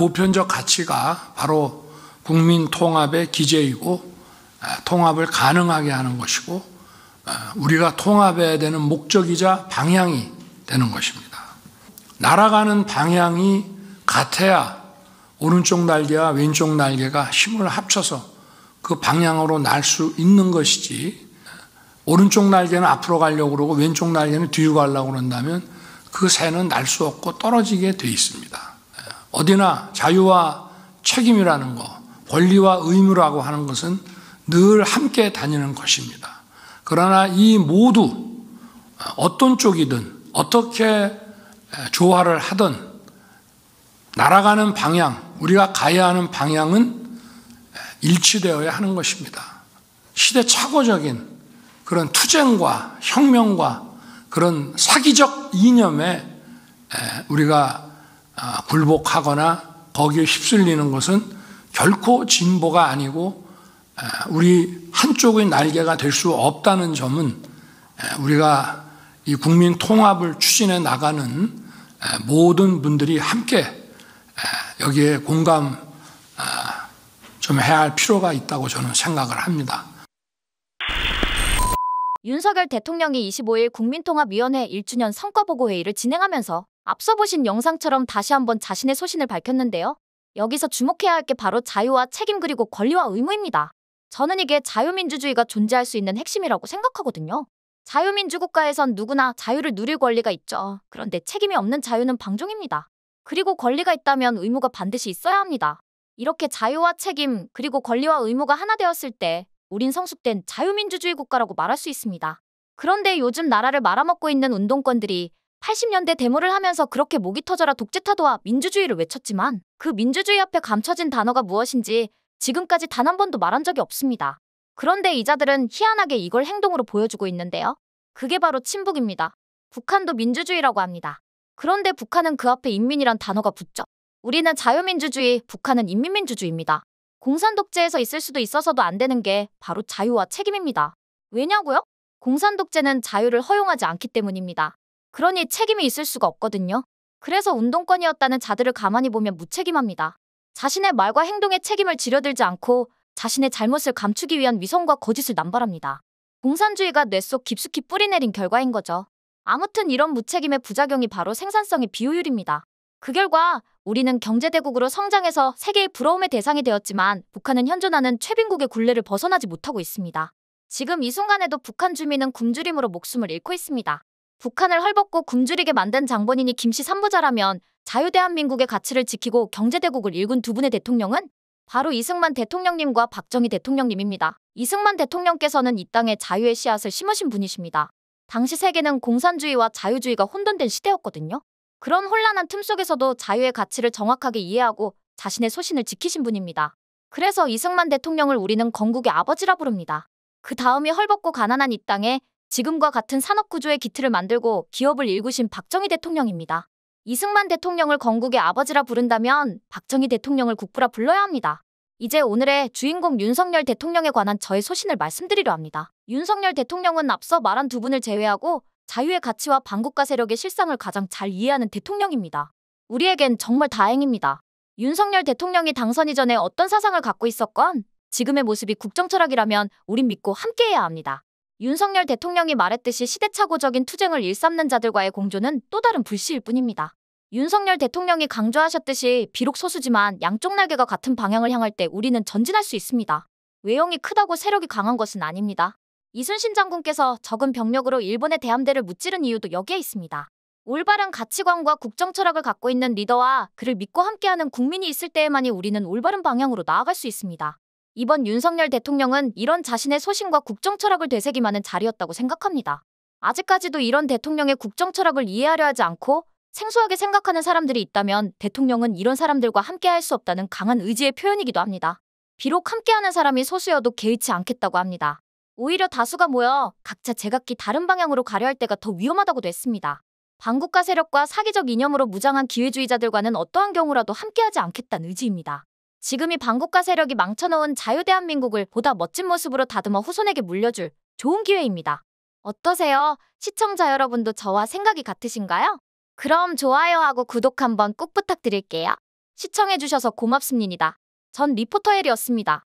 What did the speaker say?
보편적 가치가 바로 국민 통합의 기제이고 통합을 가능하게 하는 것이고 우리가 통합해야 되는 목적이자 방향이 되는 것입니다. 날아가는 방향이 같아야 오른쪽 날개와 왼쪽 날개가 힘을 합쳐서 그 방향으로 날 수 있는 것이지, 오른쪽 날개는 앞으로 가려고 그러고 왼쪽 날개는 뒤로 가려고 그런다면 그 새는 날 수 없고 떨어지게 돼 있습니다. 어디나 자유와 책임이라는 것, 권리와 의무라고 하는 것은 늘 함께 다니는 것입니다. 그러나 이 모두 어떤 쪽이든 어떻게 조화를 하든 날아가는 방향, 우리가 가야 하는 방향은 일치되어야 하는 것입니다. 시대착오적인 그런 투쟁과 혁명과 그런 사기적 이념에 우리가 굴복하거나 거기에 휩쓸리는 것은 결코 진보가 아니고 우리 한쪽의 날개가 될 수 없다는 점은 우리가 이 국민 통합을 추진해 나가는 모든 분들이 함께 여기에 공감 좀 해야 할 필요가 있다고 저는 생각을 합니다. 윤석열 대통령이 25일 국민통합위원회 1주년 성과보고회의를 진행하면서 앞서 보신 영상처럼 다시 한번 자신의 소신을 밝혔는데요. 여기서 주목해야 할 게 바로 자유와 책임 그리고 권리와 의무입니다. 저는 이게 자유민주주의가 존재할 수 있는 핵심이라고 생각하거든요. 자유민주국가에선 누구나 자유를 누릴 권리가 있죠. 그런데 책임이 없는 자유는 방종입니다. 그리고 권리가 있다면 의무가 반드시 있어야 합니다. 이렇게 자유와 책임 그리고 권리와 의무가 하나 되었을 때 우린 성숙된 자유민주주의 국가라고 말할 수 있습니다. 그런데 요즘 나라를 말아먹고 있는 운동권들이 80년대 데모를 하면서 그렇게 목이 터져라 독재타도와 민주주의를 외쳤지만 그 민주주의 앞에 감춰진 단어가 무엇인지 지금까지 단 한 번도 말한 적이 없습니다. 그런데 이자들은 희한하게 이걸 행동으로 보여주고 있는데요. 그게 바로 친북입니다. 북한도 민주주의라고 합니다. 그런데 북한은 그 앞에 인민이란 단어가 붙죠. 우리는 자유민주주의, 북한은 인민민주주의입니다. 공산독재에서 있을 수도 있어서도 안 되는 게 바로 자유와 책임입니다. 왜냐고요? 공산독재는 자유를 허용하지 않기 때문입니다. 그러니 책임이 있을 수가 없거든요. 그래서 운동권이었다는 자들을 가만히 보면 무책임합니다. 자신의 말과 행동에 책임을 지려들지 않고 자신의 잘못을 감추기 위한 위선과 거짓을 남발합니다. 공산주의가 뇌 속 깊숙이 뿌리내린 결과인 거죠. 아무튼 이런 무책임의 부작용이 바로 생산성의 비효율입니다. 그 결과 우리는 경제대국으로 성장해서 세계의 부러움의 대상이 되었지만 북한은 현존하는 최빈국의 굴레를 벗어나지 못하고 있습니다. 지금 이 순간에도 북한 주민은 굶주림으로 목숨을 잃고 있습니다. 북한을 헐벗고 굶주리게 만든 장본인이 김씨 삼부자라면 자유대한민국의 가치를 지키고 경제대국을 일군 두 분의 대통령은 바로 이승만 대통령님과 박정희 대통령님입니다. 이승만 대통령께서는 이 땅에 자유의 씨앗을 심으신 분이십니다. 당시 세계는 공산주의와 자유주의가 혼돈된 시대였거든요. 그런 혼란한 틈 속에서도 자유의 가치를 정확하게 이해하고 자신의 소신을 지키신 분입니다. 그래서 이승만 대통령을 우리는 건국의 아버지라 부릅니다. 그 다음이 헐벗고 가난한 이 땅에 지금과 같은 산업구조의 기틀을 만들고 기업을 일구신 박정희 대통령입니다. 이승만 대통령을 건국의 아버지라 부른다면 박정희 대통령을 국부라 불러야 합니다. 이제 오늘의 주인공 윤석열 대통령에 관한 저의 소신을 말씀드리려 합니다. 윤석열 대통령은 앞서 말한 두 분을 제외하고 자유의 가치와 반국가 세력의 실상을 가장 잘 이해하는 대통령입니다. 우리에겐 정말 다행입니다. 윤석열 대통령이 당선 이전에 어떤 사상을 갖고 있었건 지금의 모습이 국정철학이라면 우린 믿고 함께해야 합니다. 윤석열 대통령이 말했듯이 시대착오적인 투쟁을 일삼는 자들과의 공조는 또 다른 불씨일 뿐입니다. 윤석열 대통령이 강조하셨듯이 비록 소수지만 양쪽 날개가 같은 방향을 향할 때 우리는 전진할 수 있습니다. 외형이 크다고 세력이 강한 것은 아닙니다. 이순신 장군께서 적은 병력으로 일본의 대함대를 무찌른 이유도 여기에 있습니다. 올바른 가치관과 국정철학을 갖고 있는 리더와 그를 믿고 함께하는 국민이 있을 때에만이 우리는 올바른 방향으로 나아갈 수 있습니다. 이번 윤석열 대통령은 이런 자신의 소신과 국정철학을 되새김하는 자리였다고 생각합니다. 아직까지도 이런 대통령의 국정철학을 이해하려 하지 않고 생소하게 생각하는 사람들이 있다면 대통령은 이런 사람들과 함께할 수 없다는 강한 의지의 표현이기도 합니다. 비록 함께하는 사람이 소수여도 개의치 않겠다고 합니다. 오히려 다수가 모여 각자 제각기 다른 방향으로 가려 할 때가 더 위험하다고도 했습니다. 반국가 세력과 사기적 이념으로 무장한 기회주의자들과는 어떠한 경우라도 함께하지 않겠다는 의지입니다. 지금이 반국가 세력이 망쳐놓은 자유대한민국을 보다 멋진 모습으로 다듬어 후손에게 물려줄 좋은 기회입니다. 어떠세요? 시청자 여러분도 저와 생각이 같으신가요? 그럼 좋아요하고 구독 한번 꼭 부탁드릴게요. 시청해주셔서 고맙습니다. 전 리포터 헬이었습니다.